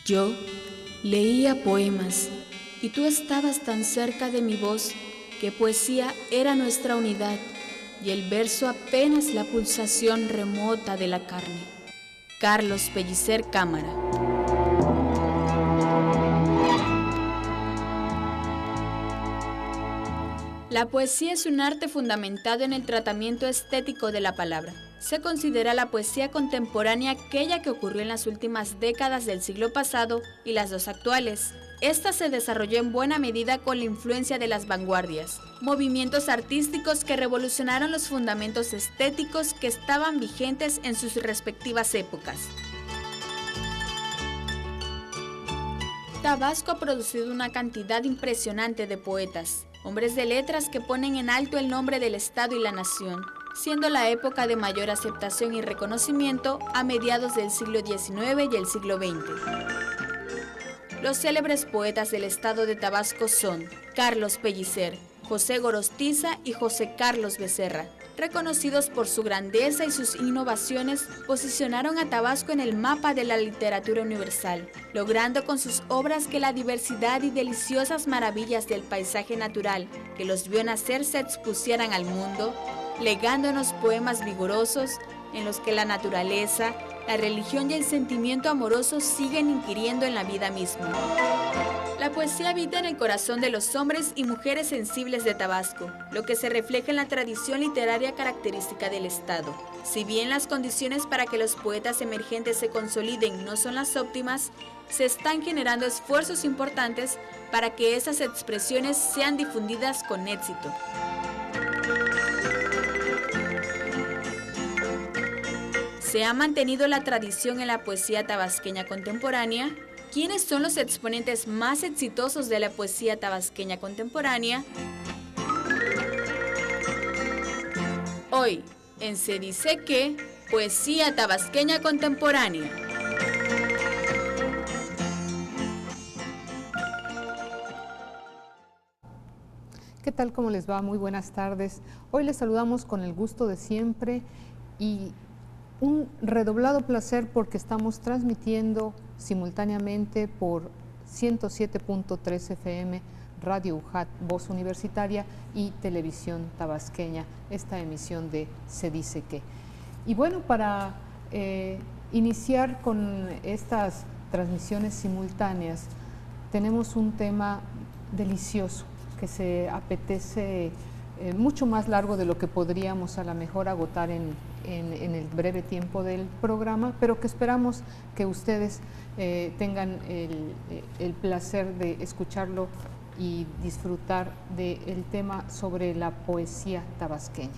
Yo leía poemas y tú estabas tan cerca de mi voz que poesía era nuestra unidad y el verso apenas la pulsación remota de la carne. Carlos Pellicer Cámara. La poesía es un arte fundamentado en el tratamiento estético de la palabra. Se considera la poesía contemporánea aquella que ocurrió en las últimas décadas del siglo pasado y las dos actuales. Esta se desarrolló en buena medida con la influencia de las vanguardias, movimientos artísticos que revolucionaron los fundamentos estéticos que estaban vigentes en sus respectivas épocas. Tabasco ha producido una cantidad impresionante de poetas, hombres de letras que ponen en alto el nombre del Estado y la nación, siendo la época de mayor aceptación y reconocimiento a mediados del siglo XIX y el siglo XX. Los célebres poetas del estado de Tabasco son Carlos Pellicer, José Gorostiza y José Carlos Becerra. Reconocidos por su grandeza y sus innovaciones, posicionaron a Tabasco en el mapa de la literatura universal, logrando con sus obras que la diversidad y deliciosas maravillas del paisaje natural que los vio nacer se expusieran al mundo, legándonos poemas vigorosos en los que la naturaleza, la religión y el sentimiento amoroso siguen inquiriendo en la vida misma. La poesía habita en el corazón de los hombres y mujeres sensibles de Tabasco, lo que se refleja en la tradición literaria característica del estado. Si bien las condiciones para que los poetas emergentes se consoliden no son las óptimas, se están generando esfuerzos importantes para que esas expresiones sean difundidas con éxito. ¿Se ha mantenido la tradición en la poesía tabasqueña contemporánea? ¿Quiénes son los exponentes más exitosos de la poesía tabasqueña contemporánea? Hoy, en Se Dice Que, Poesía Tabasqueña Contemporánea. ¿Qué tal? ¿Cómo les va? Muy buenas tardes. Hoy les saludamos con el gusto de siempre y un redoblado placer porque estamos transmitiendo simultáneamente por 107.3 FM, Radio UJAT, Voz Universitaria y Televisión Tabasqueña, esta emisión de Se Dice Que. Y bueno, para iniciar con estas transmisiones simultáneas, tenemos un tema delicioso que se apetece mucho más largo de lo que podríamos a lo mejor agotar en el breve tiempo del programa, pero que esperamos que ustedes tengan el placer de escucharlo y disfrutar del tema sobre la poesía tabasqueña.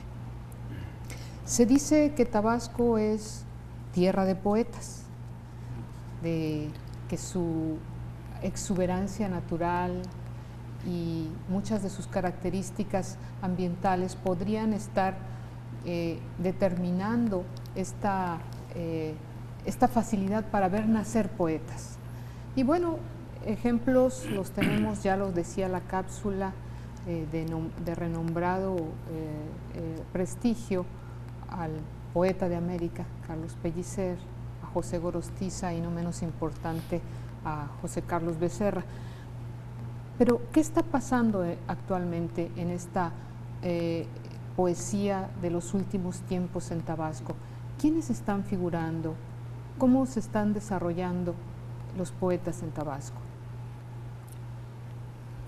Se dice que Tabasco es tierra de poetas, de que su exuberancia natural y muchas de sus características ambientales podrían estar determinando esta facilidad para ver nacer poetas. Y bueno, ejemplos los tenemos, ya los decía la cápsula, de renombrado prestigio al poeta de América, Carlos Pellicer, a José Gorostiza y no menos importante a José Carlos Becerra. Pero, ¿qué está pasando actualmente en esta poesía de los últimos tiempos en Tabasco? ¿Quiénes están figurando? ¿Cómo se están desarrollando los poetas en Tabasco?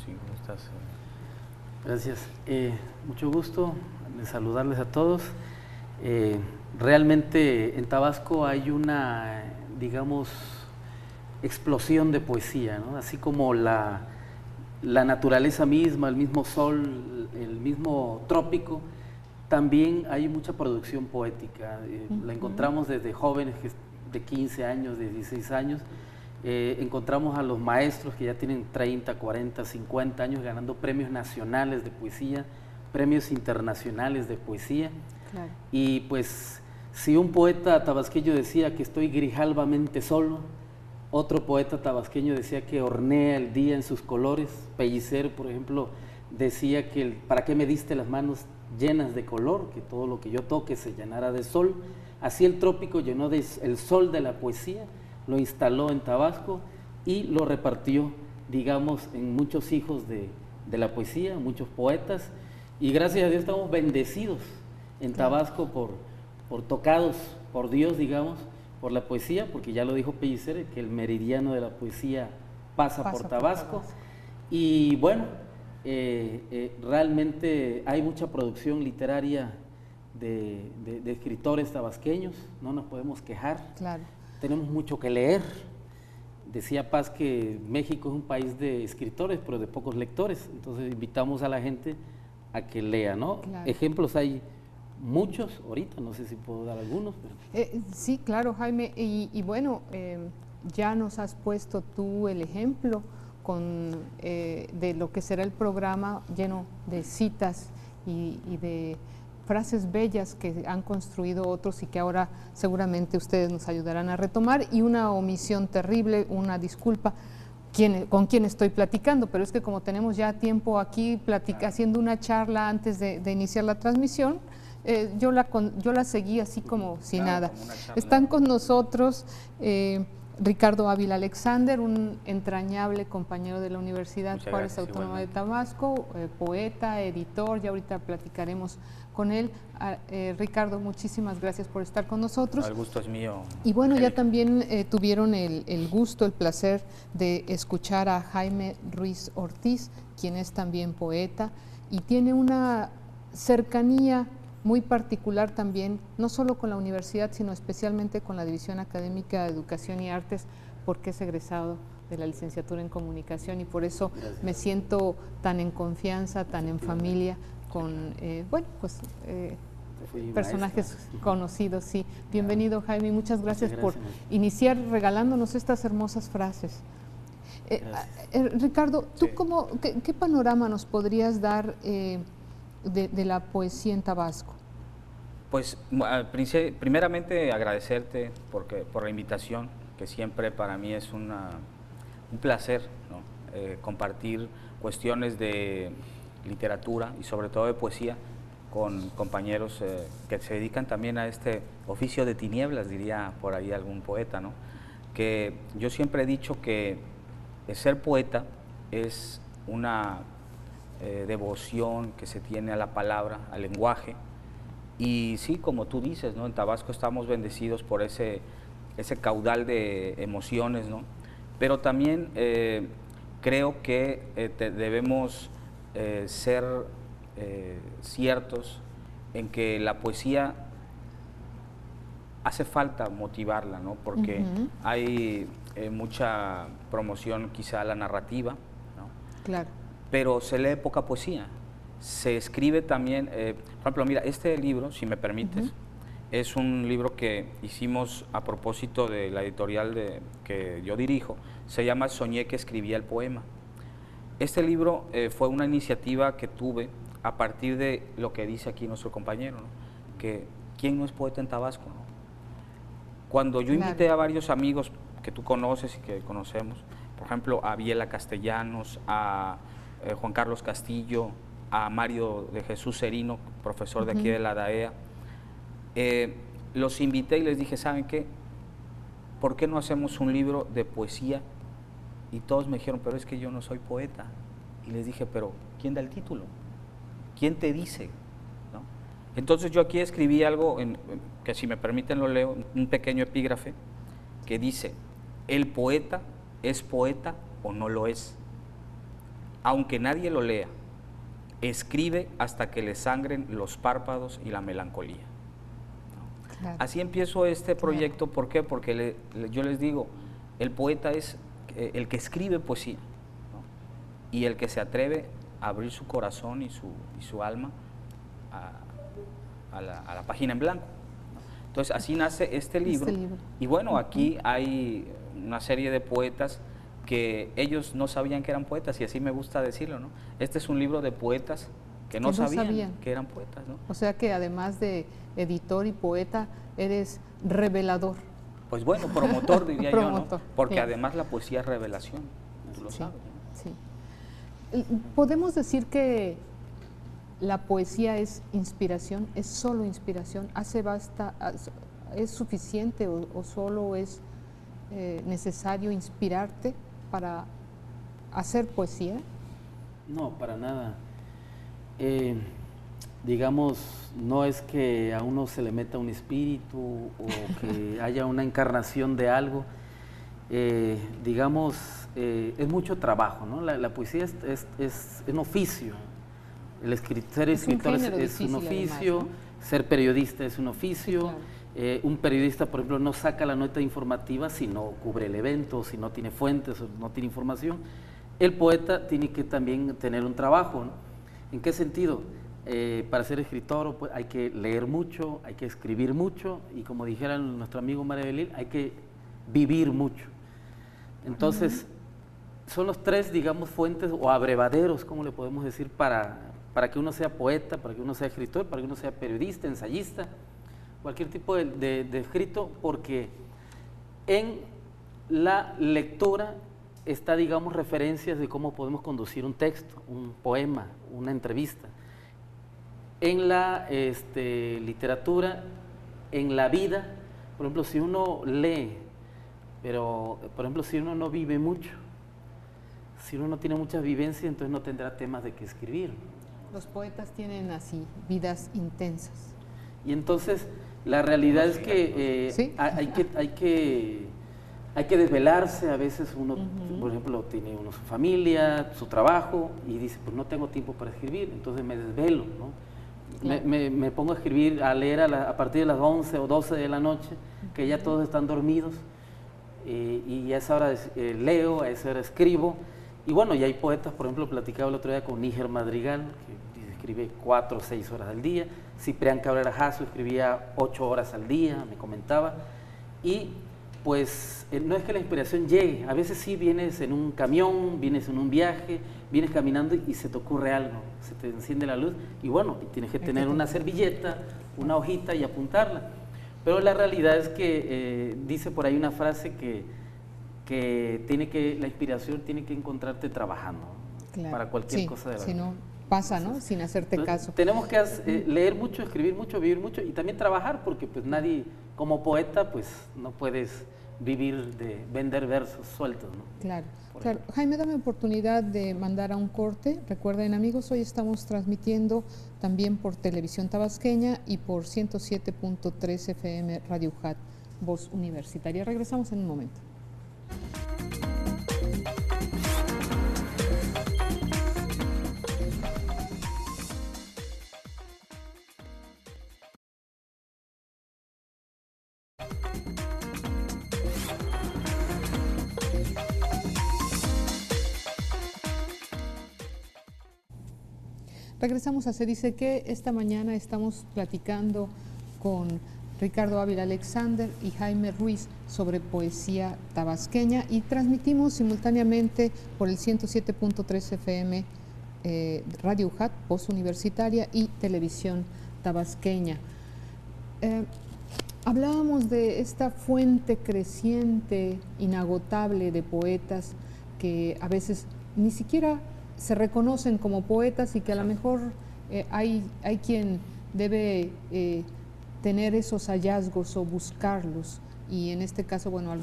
Sí, ¿cómo estás? Gracias. Mucho gusto de saludarles a todos. Realmente en Tabasco hay una, digamos, explosión de poesía, ¿no? Así como la naturaleza misma, el mismo sol, el mismo trópico, también hay mucha producción poética. La encontramos desde jóvenes de 15 años, de 16 años, encontramos a los maestros que ya tienen 30, 40, 50 años ganando premios nacionales de poesía, premios internacionales de poesía. Claro. Y pues si un poeta tabasqueño decía que estoy grijalvamente solo, otro poeta tabasqueño decía que hornea el día en sus colores. Pellicer, por ejemplo, decía que ¿para qué me diste las manos llenas de color? Que todo lo que yo toque se llenara de sol. Así el trópico llenó el sol de la poesía, lo instaló en Tabasco y lo repartió, digamos, en muchos hijos de la poesía, muchos poetas, y gracias a Dios estamos bendecidos en Tabasco por tocados por Dios, digamos, por la poesía, porque ya lo dijo Pellicer, que el meridiano de la poesía pasa por Tabasco. Y bueno, realmente hay mucha producción literaria de escritores tabasqueños, no nos podemos quejar. Claro. Tenemos mucho que leer. Decía Paz que México es un país de escritores, pero de pocos lectores. Entonces invitamos a la gente a que lea, ¿no? Claro. Ejemplos hay muchos ahorita, no sé si puedo dar algunos. Pero... sí, claro, Jaime. Y bueno, ya nos has puesto tú el ejemplo de lo que será el programa, lleno de citas y de frases bellas que han construido otros y que ahora seguramente ustedes nos ayudarán a retomar, y una omisión terrible, una disculpa, con quién estoy platicando, pero es que como tenemos ya tiempo aquí haciendo una charla antes de iniciar la transmisión, yo la seguí así como si nada. Están con nosotros Ricardo Ávila Alexander, un entrañable compañero de la Universidad Juárez Autónoma de Tabasco, poeta, editor, ya ahorita platicaremos con él. Ricardo, muchísimas gracias por estar con nosotros. El gusto es mío. Y bueno, ya también tuvieron el gusto, el placer de escuchar a Jaime Ruiz Ortiz, quien es también poeta y tiene una cercanía muy particular también, no solo con la universidad, sino especialmente con la División Académica de Educación y Artes, porque es egresado de la licenciatura en Comunicación, y por eso me siento tan en confianza, tan en familia con, personajes conocidos. Sí. Bienvenido, Jaime, muchas gracias por iniciar regalándonos estas hermosas frases. Ricardo, ¿tú qué panorama nos podrías dar de la poesía en Tabasco? Pues primeramente agradecerte por la invitación, que siempre para mí es un placer, ¿no? Compartir cuestiones de literatura y sobre todo de poesía con compañeros que se dedican también a este oficio de tinieblas, diría por ahí algún poeta, ¿no? Que yo siempre he dicho que ser poeta es una devoción que se tiene a la palabra, al lenguaje. Y sí, como tú dices, ¿no? En Tabasco estamos bendecidos por ese caudal de emociones, ¿no? Pero también creo que debemos ser ciertos en que la poesía hace falta motivarla, ¿no? Porque hay mucha promoción quizá a la narrativa, ¿no? Claro. Pero se lee poca poesía. Se escribe también, por ejemplo, mira, este libro, si me permites, es un libro que hicimos a propósito de la editorial que yo dirijo, se llama Soñé que escribía el poema. Este libro fue una iniciativa que tuve a partir de lo que dice aquí nuestro compañero, ¿no? Que ¿quién no es poeta en Tabasco, no? Cuando yo invité a varios amigos que tú conoces y que conocemos, por ejemplo, a Biela Castellanos, a Juan Carlos Castillo, a Mario de Jesús Serino, profesor de aquí de la DAEA, los invité y les dije, ¿saben qué? ¿Por qué no hacemos un libro de poesía? Y todos me dijeron, pero es que yo no soy poeta. Y les dije, pero ¿quién da el título? ¿Quién te dice? ¿No? Entonces yo aquí escribí algo, que si me permiten lo leo, un pequeño epígrafe, que dice, el poeta es poeta o no lo es. Aunque nadie lo lea, escribe hasta que le sangren los párpados y la melancolía. ¿No? Claro. Así empiezo este proyecto, ¿por qué? Porque yo les digo, el poeta es el que escribe poesía, ¿no? Y el que se atreve a abrir su corazón y su alma a la página en blanco, ¿no? Entonces así nace este libro. Y bueno, aquí hay una serie de poetas que ellos no sabían que eran poetas, y así me gusta decirlo, ¿no? Este es un libro de poetas que no sabían que eran poetas, ¿no? O sea que además de editor y poeta, eres revelador. Pues bueno, promotor diría yo, ¿no? Porque además la poesía es revelación, tú lo sabes, ¿no? Sí. ¿Podemos decir que la poesía es inspiración, es solo inspiración? ¿Es suficiente o solo es necesario inspirarte para hacer poesía? No, para nada. Digamos, no es que a uno se le meta un espíritu o que haya una encarnación de algo. Digamos, es mucho trabajo, ¿no? La poesía es un oficio. Ser escritor es un oficio, además, ¿no? Ser periodista es un oficio. Sí, claro. Un periodista, por ejemplo, no saca la nota informativa si no cubre el evento, si no tiene fuentes, o no tiene información. El poeta tiene que también tener un trabajo, ¿no? ¿En qué sentido? Para ser escritor pues, hay que leer mucho, hay que escribir mucho y como dijera nuestro amigo María Belil, hay que vivir mucho. Entonces, son los tres, digamos, fuentes o abrevaderos, como le podemos decir, para que uno sea poeta, para que uno sea escritor, para que uno sea periodista, ensayista, cualquier tipo de escrito, porque en la lectura está, digamos, referencias de cómo podemos conducir un texto, un poema, una entrevista. En la literatura, en la vida, por ejemplo, si uno lee, pero, por ejemplo, si uno no vive mucho, si uno no tiene muchas vivencias, entonces no tendrá temas de qué escribir. Los poetas tienen así vidas intensas. Y entonces, la realidad es que, ¿sí? hay que desvelarse. A veces uno, por ejemplo, tiene uno su familia, su trabajo, y dice, pues no tengo tiempo para escribir, entonces me desvelo, ¿no? Claro. Me pongo a escribir, a leer a partir de las 11 o 12 de la noche, que ya todos están dormidos, y a esa hora leo, a esa hora escribo. Y bueno, y hay poetas, por ejemplo, platicaba el otro día con Níger Madrigal, que escribe 4 o 6 horas al día. Ciprián Cabrera Jasso escribía 8 horas al día, me comentaba. Y pues no es que la inspiración llegue, a veces sí vienes en un camión, vienes en un viaje, vienes caminando y se te ocurre algo, se te enciende la luz y bueno, y tienes que tener una servilleta, una hojita y apuntarla. Pero la realidad es que dice por ahí una frase que la inspiración tiene que encontrarte trabajando, claro, para cualquier cosa de la vida. Si no pasa, ¿no? Sin hacerte caso. Tenemos que leer mucho, escribir mucho, vivir mucho y también trabajar, porque pues nadie, como poeta, pues no puedes vivir de vender versos sueltos, ¿no? Claro, claro. Jaime, dame oportunidad de mandar a un corte. Recuerden, amigos, hoy estamos transmitiendo también por Televisión Tabasqueña y por 107.3 FM Radio UJAT, Voz Universitaria. Regresamos en un momento. Regresamos a Se Dice Que. Esta mañana estamos platicando con Ricardo Ávila Alexander y Jaime Ruiz sobre poesía tabasqueña y transmitimos simultáneamente por el 107.3 FM Radio UJAT, Voz Universitaria y Televisión Tabasqueña. Hablábamos de esta fuente creciente, inagotable de poetas que a veces ni siquiera se reconocen como poetas y que a lo mejor hay quien debe tener esos hallazgos o buscarlos, y en este caso, bueno,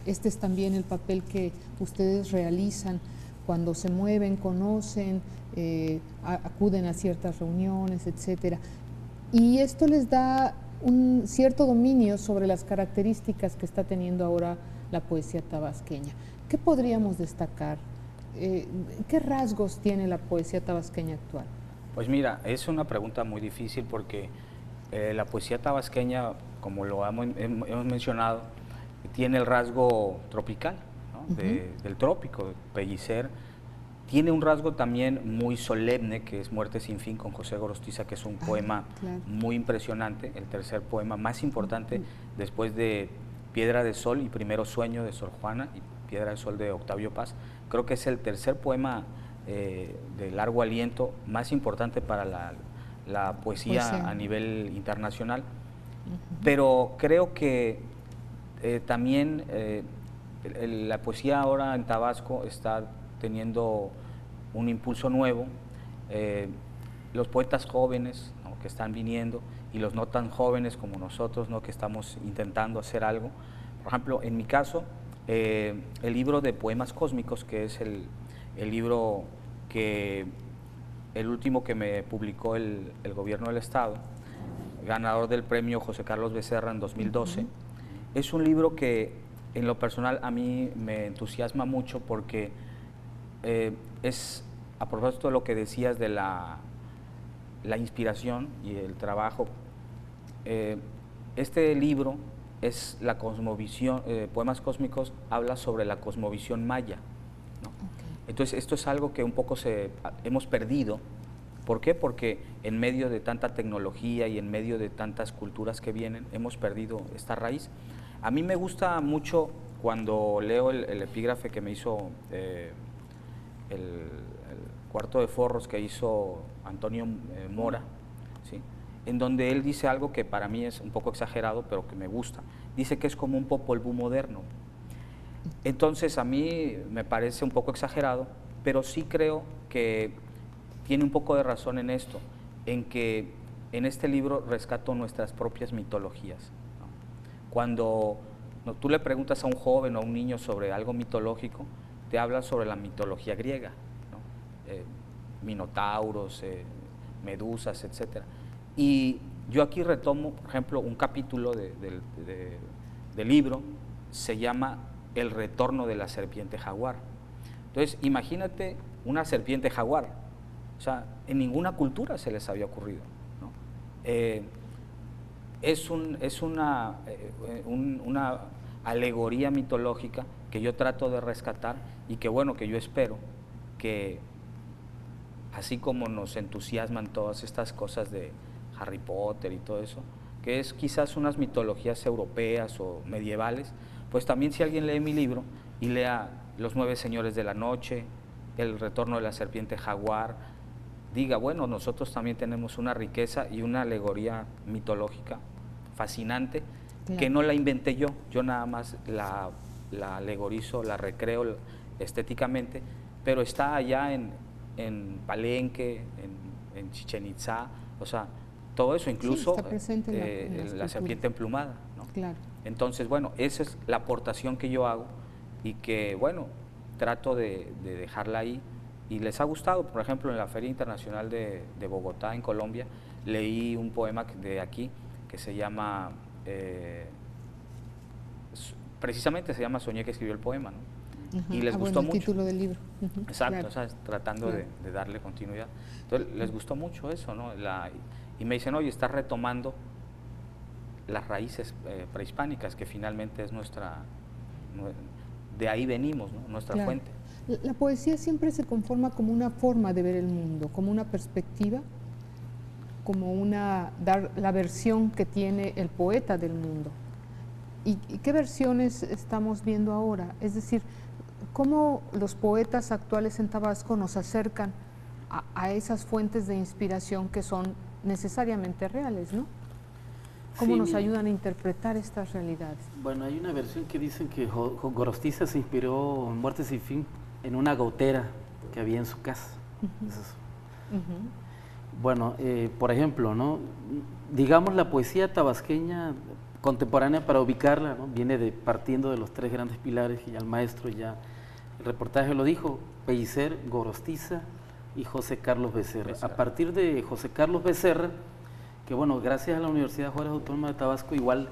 este es también el papel que ustedes realizan cuando se mueven, conocen, acuden a ciertas reuniones, etcétera, y esto les da un cierto dominio sobre las características que está teniendo ahora la poesía tabasqueña. ¿Qué podríamos destacar? ¿Qué rasgos tiene la poesía tabasqueña actual? Pues mira, es una pregunta muy difícil porque la poesía tabasqueña, como lo hemos mencionado, tiene el rasgo tropical, ¿no? Del trópico, Pellicer. Tiene un rasgo también muy solemne, que es Muerte sin fin, con José Gorostiza, que es un poema muy impresionante, el tercer poema más importante después de Piedra de Sol y Primero Sueño de Sor Juana y Piedra de Sol de Octavio Paz. Creo que es el tercer poema de largo aliento más importante para la poesía a nivel internacional. Pero creo que también la poesía ahora en Tabasco está teniendo un impulso nuevo. Los poetas jóvenes, ¿no?, que están viniendo, y los no tan jóvenes como nosotros, ¿no?, que estamos intentando hacer algo. Por ejemplo, en mi caso, el libro de Poemas Cósmicos, que es el libro el último que me publicó el gobierno del Estado, ganador del premio José Carlos Becerra en 2012. Es un libro que en lo personal a mí me entusiasma mucho porque es, a propósito de lo que decías de la inspiración y el trabajo, este libro es la cosmovisión, Poemas Cósmicos habla sobre la cosmovisión maya, ¿no? Entonces esto es algo que un poco hemos perdido. ¿Por qué? Porque en medio de tanta tecnología y en medio de tantas culturas que vienen, hemos perdido esta raíz. A mí me gusta mucho cuando leo el epígrafe que me hizo el Cuarto de Forros que hizo Antonio Mora, ¿sí? En donde él dice algo que para mí es un poco exagerado, pero que me gusta. Dice que es como un Popol Vuh moderno. Entonces a mí me parece un poco exagerado, pero sí creo que tiene un poco de razón en esto, en que en este libro rescato nuestras propias mitologías, ¿no? Cuando tú le preguntas a un joven o a un niño sobre algo mitológico, te habla sobre la mitología griega, ¿no? Minotauros, medusas, etc. Y yo aquí retomo, por ejemplo, un capítulo del libro, se llama El retorno de la serpiente jaguar. Entonces, imagínate una serpiente jaguar, o sea, en ninguna cultura se les había ocurrido, ¿no? Es una alegoría mitológica que yo trato de rescatar y que, bueno, que yo espero que, así como nos entusiasman todas estas cosas de Harry Potter y todo eso, que es quizás unas mitologías europeas o medievales, pues también si alguien lee mi libro y lea Los 9 Señores de la Noche, El retorno de la serpiente jaguar, diga, bueno, nosotros también tenemos una riqueza y una alegoría mitológica fascinante, claro, que no la inventé yo nada más la alegorizo, la recreo estéticamente, pero está allá en Palenque, en Chichén Itzá, o sea, todo eso, incluso sí, la serpiente emplumada, ¿no? Claro. Entonces, bueno, esa es la aportación que yo hago y que, bueno, trato de dejarla ahí. Y les ha gustado. Por ejemplo, en la Feria Internacional de Bogotá, en Colombia, leí un poema de aquí que se llama, precisamente se llama Soñé que escribió el poema, ¿no? Y les gustó mucho. El título del libro. Exacto, claro, o sea, tratando claro, de darle continuidad. Entonces, les gustó mucho eso, ¿no? Y me dicen, oye, estás retomando las raíces prehispánicas, que finalmente es de ahí venimos, ¿no? Nuestra claro, fuente. La poesía siempre se conforma como una forma de ver el mundo, como una perspectiva, como dar la versión que tiene el poeta del mundo. ¿Y qué versiones estamos viendo ahora? Es decir, ¿cómo los poetas actuales en Tabasco nos acercan a esas fuentes de inspiración que son necesariamente reales, ¿no? ¿Cómo nos ayudan a interpretar estas realidades? Bueno, hay una versión que dicen que Gorostiza se inspiró en Muerte sin fin en una gotera que había en su casa. Bueno, por ejemplo, ¿no? Digamos la poesía tabasqueña contemporánea, para ubicarla, ¿no? Viene partiendo de los 3 grandes pilares que ya el maestro, ya el reportaje lo dijo: Pellicer, Gorostiza y José Carlos Becerra. A partir de José Carlos Becerra, que bueno, gracias a la Universidad Juárez Autónoma de Tabasco, igual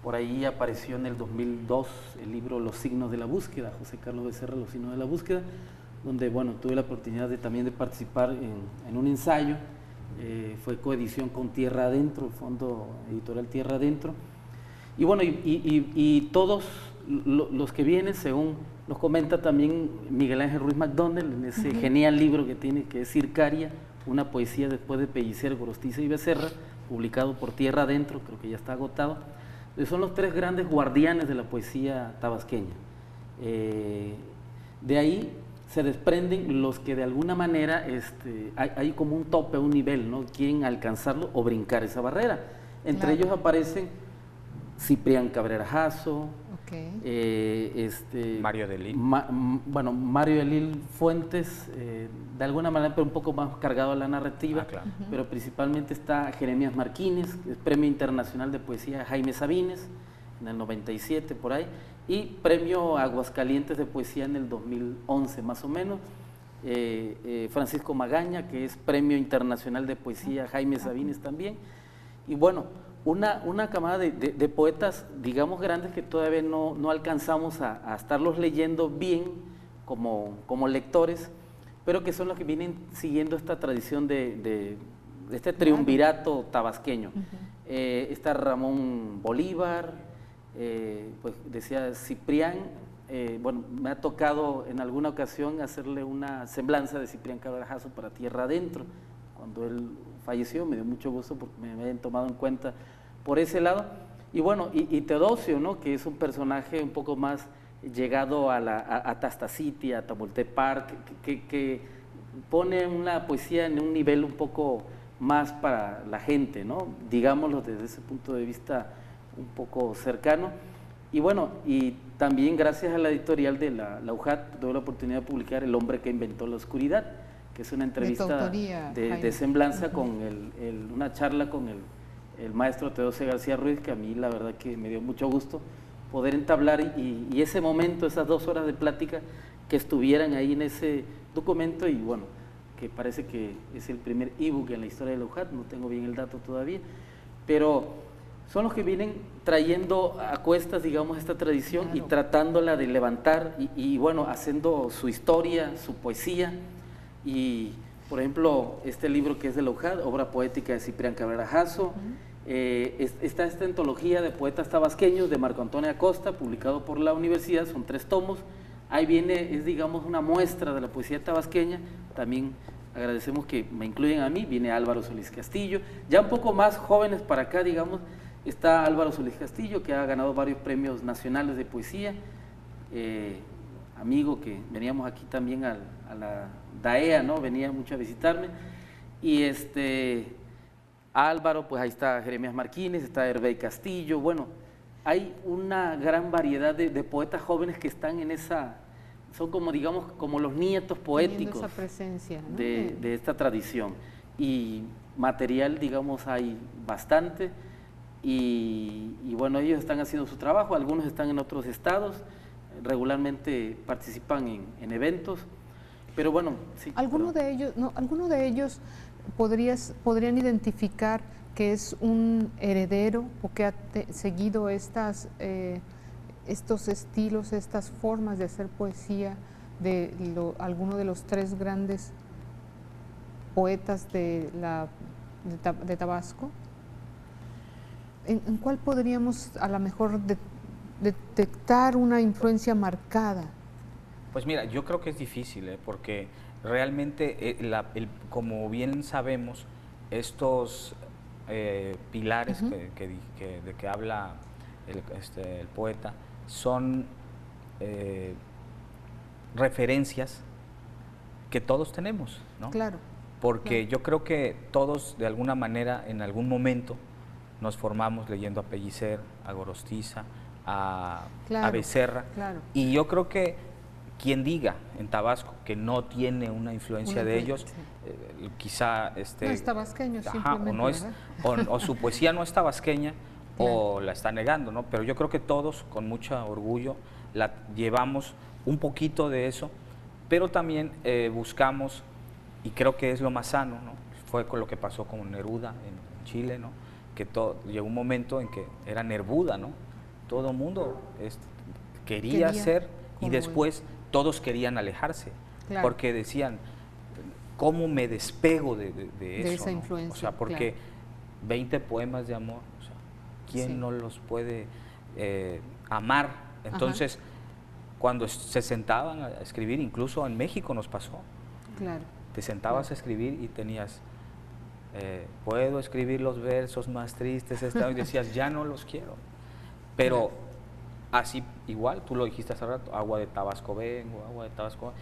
por ahí apareció en el 2002 el libro Los signos de la búsqueda, José Carlos Becerra, Los signos de la búsqueda, donde bueno, tuve la oportunidad también de participar en un ensayo, fue coedición con Tierra Adentro, el Fondo Editorial Tierra Adentro, y bueno, y todos los que vienen, según nos comenta también Miguel Ángel Ruiz McDonald, en ese genial libro que tiene, que es Circaria, una poesía después de Pellicer, Gorostiza y Becerra, publicado por Tierra Adentro, creo que ya está agotado. Son los 3 grandes guardianes de la poesía tabasqueña. De ahí se desprenden los que de alguna manera hay como un tope, un nivel, ¿no? Quieren alcanzarlo o brincar esa barrera. Entre ellos aparecen Ciprián Cabrera Jasso, Mario de Lille. Bueno, Mario de Lille Fuentes, de alguna manera, pero un poco más cargado a la narrativa, claro, pero principalmente está Jeremías Marquínez, que es Premio Internacional de Poesía Jaime Sabines, en el 97 por ahí, y Premio Aguascalientes de Poesía en el 2011 más o menos. Francisco Magaña, que es Premio Internacional de Poesía, Jaime Sabines también, y bueno, una camada de poetas, digamos, grandes que todavía no alcanzamos a estarlos leyendo bien como lectores, pero que son los que vienen siguiendo esta tradición de este triunvirato tabasqueño. Está Ramón Bolívar, pues decía Ciprián. Bueno, me ha tocado en alguna ocasión hacerle una semblanza de Ciprián Cabrera Jasso para Tierra Adentro. Cuando él falleció me dio mucho gusto porque me habían tomado en cuenta por ese lado. Y bueno, y Teodosio, ¿no?, que es un personaje un poco más llegado a Tastaciti, a Tamaulipas, que pone una poesía en un nivel un poco más para la gente, ¿no?, digámoslo desde ese punto de vista un poco cercano. Y bueno, y también gracias a la editorial de la UJAT tuve la oportunidad de publicar El hombre que inventó la oscuridad, que es una entrevista de semblanza con una charla con el maestro Teodosio García Ruiz, que a mí la verdad que me dio mucho gusto poder entablar y ese momento, esas 2 horas de plática que estuvieran ahí en ese documento, y bueno, que parece que es el primer ebook en la historia de la UJAT, no tengo bien el dato todavía, pero son los que vienen trayendo a cuestas, digamos, esta tradición, claro, y tratándola de levantar y bueno, haciendo su historia, su poesía. Y por ejemplo, este libro que es de la UJAT, Obra Poética de Ciprián Cabrera Jasso, está esta antología de poetas tabasqueños de Marco Antonio Acosta, publicado por la universidad, son 3 tomos. Ahí viene, es digamos una muestra de la poesía tabasqueña. También agradecemos que me incluyen a mí, viene Álvaro Solís Castillo, ya un poco más jóvenes para acá, digamos. Está Álvaro Solís Castillo, que ha ganado varios premios nacionales de poesía, amigo que veníamos aquí también a la DAEA, ¿no?, venía mucho a visitarme, y Álvaro, pues ahí está Jeremías Martínez, está Hervé Castillo. Bueno, hay una gran variedad de poetas jóvenes que están en esa, son como digamos, como los nietos poéticos esa presencia, ¿no?, de esta tradición, y material, digamos, hay bastante. Y bueno, ellos están haciendo su trabajo, algunos están en otros estados, regularmente participan en eventos, pero bueno, sí. ¿Alguno de ellos podrían identificar que es un heredero o que ha seguido estos estilos, estas formas de hacer poesía de alguno de los 3 grandes poetas de Tabasco? ¿En cuál podríamos a lo mejor detectar una influencia marcada? Pues mira, yo creo que es difícil, porque realmente, como bien sabemos, estos pilares de que habla el poeta son referencias que todos tenemos, ¿no? Claro. Porque claro, yo creo que todos, de alguna manera, en algún momento, nos formamos leyendo a Pellicer, a Gorostiza, a Becerra, claro, y yo creo que quien diga en Tabasco que no tiene una influencia de ellos, quizá no es tabasqueño, simplemente, o su poesía no es tabasqueña, claro, o la está negando, ¿no? Pero yo creo que todos, con mucho orgullo, la llevamos un poquito de eso, pero también buscamos, y creo que es lo más sano, ¿no? Fue con lo que pasó con Neruda en Chile, ¿no?, que llegó un momento en que era Neruda, ¿no? Todo el mundo quería ser, y después todos querían alejarse, claro, porque decían, ¿cómo me despego de eso? De esa influencia. O sea, porque claro, 20 poemas de amor, o sea, ¿quién no los puede amar? Entonces, cuando se sentaban a escribir, incluso en México nos pasó, claro, te sentabas a escribir y tenías... puedo escribir los versos más tristes, y decías, ya no los quiero. Pero así, igual, tú lo dijiste hace rato, Agua de Tabasco vengo, Agua de Tabasco,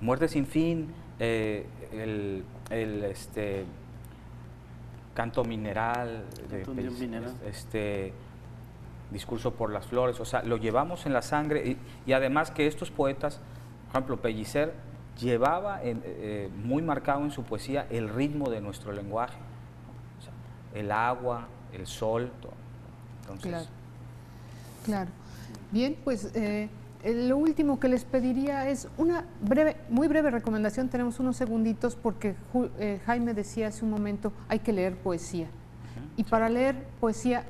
Muerte sin fin, Canto mineral, Discurso por las flores, o sea, lo llevamos en la sangre, y además que estos poetas, por ejemplo, Pellicer, llevaba muy marcado en su poesía el ritmo de nuestro lenguaje, o sea, el agua, el sol, todo. Entonces, claro, claro. Bien, pues lo último que les pediría es una breve, muy breve recomendación. Tenemos unos segunditos porque Jaime decía hace un momento, hay que leer poesía. Y para leer poesía...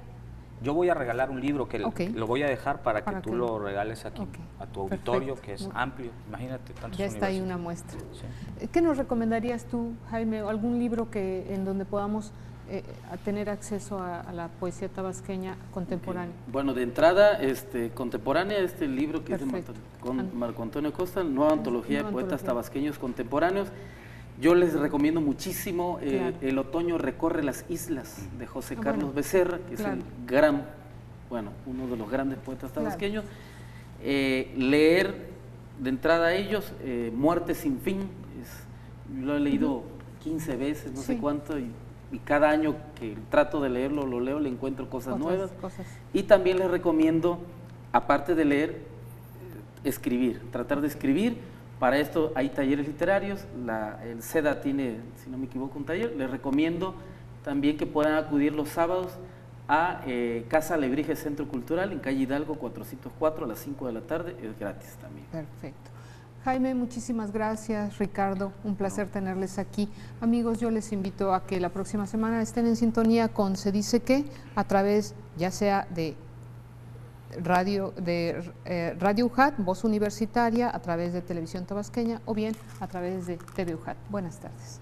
Yo voy a regalar un libro que Ok. lo voy a dejar para que tú que lo regales aquí, ok. a tu auditorio, Perfecto. que es amplio. Imagínate tantos Ya está ahí universos. una muestra. Sí. ¿Qué nos recomendarías tú, Jaime? ¿Algún libro en donde podamos a tener acceso a la poesía tabasqueña contemporánea? Bueno, de entrada, contemporánea, este libro que Perfecto. es de Marco Antonio Costa, Nueva Antología de Nueva Poetas Antología. Tabasqueños Contemporáneos. Yo les recomiendo muchísimo Claro. El otoño recorre las islas de José Carlos bueno, Becerra, que claro. es uno de los grandes poetas tabasqueños. Leer de entrada a ellos Muerte sin fin, lo he leído 15 veces, no sé Sí. cuánto, y cada año que trato de leerlo, lo leo, le encuentro cosas nuevas. Cosas. Y también les recomiendo, aparte de leer, escribir, tratar de escribir. Para esto hay talleres literarios, el SEDA tiene, si no me equivoco, un taller. Les recomiendo también que puedan acudir los sábados a Casa Alebrije Centro Cultural, en calle Hidalgo 404 a las 5 de la tarde, es gratis también. Perfecto. Jaime, muchísimas gracias. Ricardo, un placer tenerles aquí. Amigos, yo les invito a que la próxima semana estén en sintonía con Se Dice Que, a través ya sea de Radio UJAT, Voz Universitaria, a través de Televisión Tabasqueña o bien a través de TV UJAT. Buenas tardes.